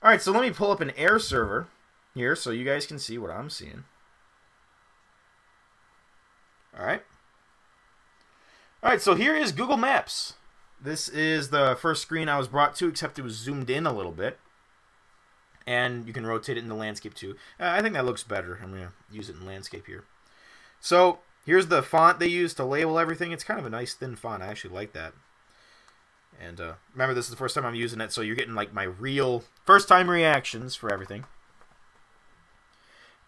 All right, so let me pull up an air server here so you guys can see what I'm seeing. All right. All right, so here is Google Maps. This is the first screen I was brought to, except it was zoomed in a little bit. And you can rotate it in the landscape too. I think that looks better. I'm going to use it in landscape here. So here's the font they use to label everything. It's kind of a nice thin font. I actually like that. And remember, this is the first time I'm using it, so you're getting like my real first-time reactions for everything.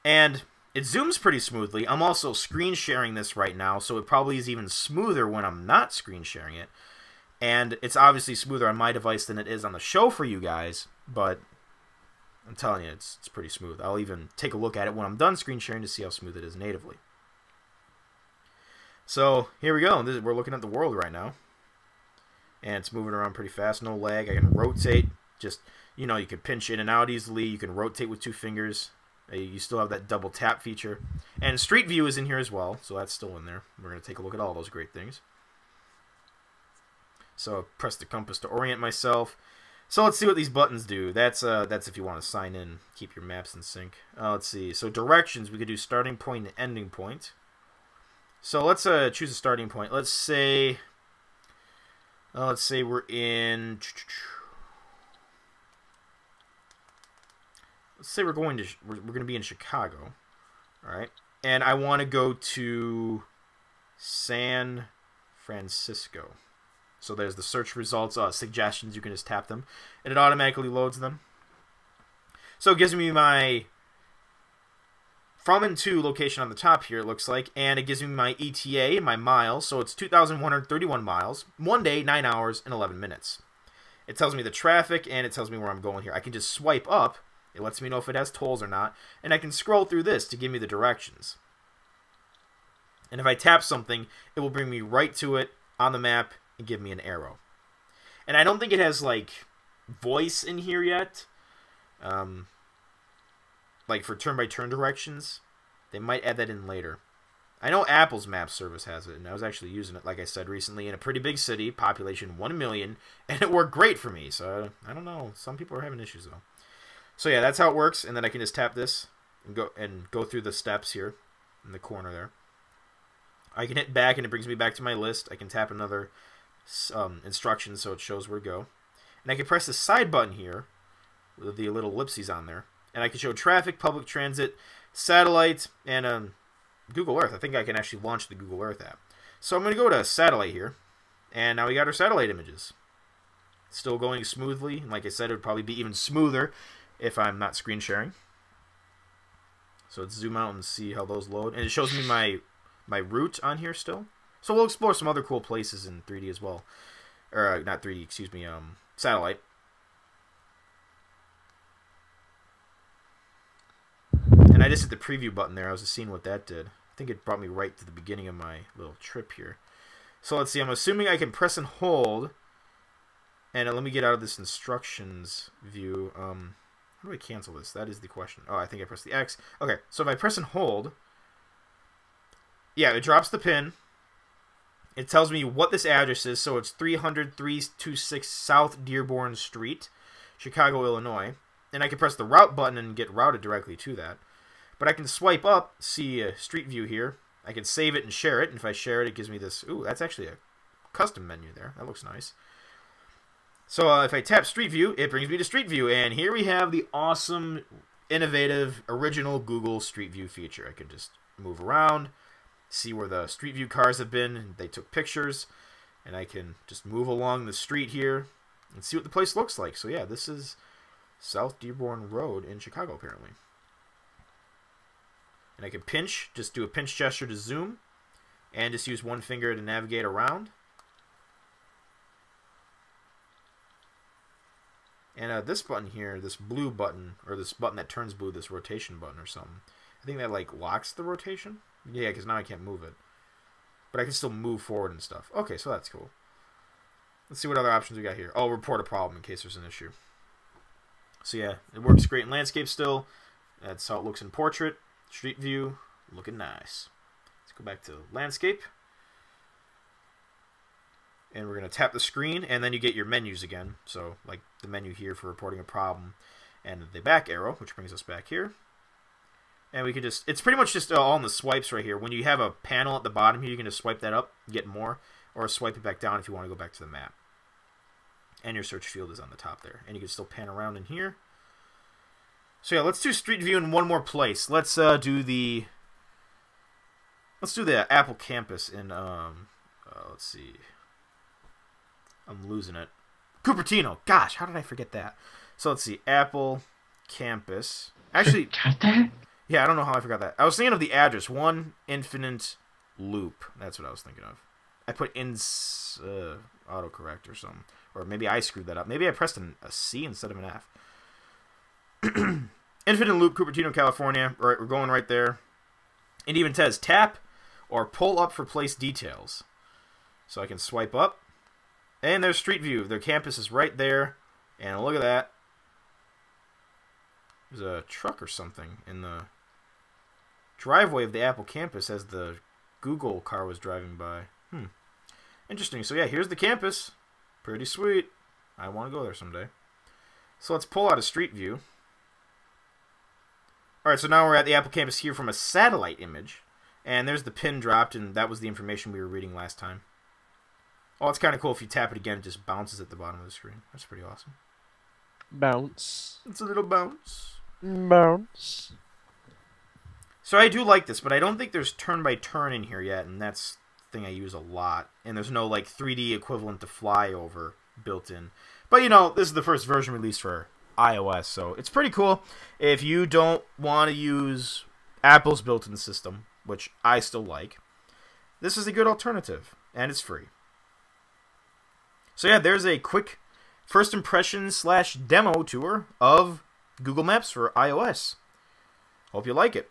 And it zooms pretty smoothly. I'm also screen sharing this right now, so it probably is even smoother when I'm not screen sharing it. And it's obviously smoother on my device than it is on the show for you guys, but I'm telling you, it's pretty smooth. I'll even take a look at it when I'm done screen sharing to see how smooth it is natively. So here we go. We're looking at the world right now. And it's moving around pretty fast, no lag. I can rotate, just, you know, you can pinch in and out easily. You can rotate with 2 fingers. You still have that double tap feature. And Street View is in here as well, so that's still in there. We're going to take a look at all those great things. So press the compass to orient myself. So let's see what these buttons do. That's if you want to sign in, keep your maps in sync. Let's see. So directions, we could do starting point and ending point. So let's choose a starting point. Let's say we're in. Let's say we're going to be in Chicago, all right? And I want to go to San Francisco. So there's the search results, suggestions. You can just tap them, and it automatically loads them. So it gives me my from and to location on the top here, it looks like, and it gives me my ETA, my miles. So it's 2,131 miles, 1 day, 9 hours, and 11 minutes. It tells me the traffic, and it tells me where I'm going here. I can just swipe up. It lets me know if it has tolls or not, and I can scroll through this to give me the directions. And if I tap something, it will bring me right to it on the map and give me an arrow. And I don't think it has like voice in here yet. Like for turn-by-turn directions. They might add that in later. I know Apple's map service has it, and I was actually using it, like I said, recently in a pretty big city, population 1 million, and it worked great for me. So I don't know. Some people are having issues though. So yeah, that's how it works, and then I can just tap this and go through the steps here in the corner there. I can hit back, and it brings me back to my list. I can tap another instructions so it shows where to go. And I can press the side button here with the little ellipses on there. And I can show traffic, public transit, satellite, and Google Earth. I think I can actually launch the Google Earth app. So I'm going to go to satellite here. And now we got our satellite images. Still going smoothly. And like I said, it would probably be even smoother if I'm not screen sharing. So let's zoom out and see how those load. And it shows me my route on here still. So we'll explore some other cool places in 3D as well. Or not 3D, excuse me, satellite. And I just hit the preview button there. I was just seeing what that did. I think it brought me right to the beginning of my little trip here. So let's see. I'm assuming I can press and hold. And let me get out of this instructions view. How do I cancel this? That is the question. Oh, I think I pressed the X. Okay, so if I press and hold, yeah, it drops the pin. It tells me what this address is. So it's 30326 South Dearborn Street, Chicago, Illinois. And I can press the route button and get routed directly to that. But I can swipe up, see a Street View here. I can save it and share it. And if I share it, it gives me this. Ooh, that's actually a custom menu there. That looks nice. So if I tap Street View, it brings me to Street View. And here we have the awesome, innovative, original Google Street View feature. I can just move around, see where the Street View cars have been. They took pictures. And I can just move along the street here and see what the place looks like. So yeah, this is South Dearborn Road in Chicago, apparently. And I can pinch, just do a pinch gesture to zoom, and just use one finger to navigate around. And this button here, this blue button, or this button that turns blue, this rotation button or something, I think that like locks the rotation. Yeah, because now I can't move it. But I can still move forward and stuff. Okay, so that's cool. Let's see what other options we got here. Oh, report a problem in case there's an issue. So yeah, it works great in landscape still. That's how it looks in portrait. Street View, looking nice. Let's go back to landscape. And we're going to tap the screen, and then you get your menus again. So like the menu here for reporting a problem. and the back arrow, which brings us back here. And we can just, it's pretty much just all in the swipes right here. When you have a panel at the bottom here, you can just swipe that up, get more, or swipe it back down if you want to go back to the map. And your search field is on the top there. And you can still pan around in here. So yeah, let's do Street View in one more place. Let's do the Apple campus in, let's see. I'm losing it. Cupertino. Gosh, how did I forget that? So let's see, Apple campus. Actually, yeah, I don't know how I forgot that. I was thinking of the address, 1 Infinite Loop. That's what I was thinking of. I put in autocorrect or something. Or maybe I screwed that up. Maybe I pressed a C instead of an F. Infinite Loop, Cupertino, California. Right, we're going right there. It even says tap or pull up for place details. So I can swipe up. And there's Street View. Their campus is right there. And look at that. There's a truck or something in the driveway of the Apple campus as the Google car was driving by. Interesting. So yeah, here's the campus. Pretty sweet. I want to go there someday. So let's pull out a Street View. Alright, so now we're at the Apple campus here from a satellite image. And there's the pin dropped, and that was the information we were reading last time. Oh, it's kind of cool. If you tap it again, it just bounces at the bottom of the screen. That's pretty awesome. Bounce. It's a little bounce. Bounce. So I do like this, but I don't think there's turn-by-turn in here yet, and that's the thing I use a lot. And there's no, like, 3D equivalent to flyover built in. But, you know, this is the first version released for iOS, so it's pretty cool. If you don't want to use Apple's built-in system, which I still like, this is a good alternative, and it's free. So yeah, there's a quick first impression / demo tour of Google Maps for iOS. Hope you like it.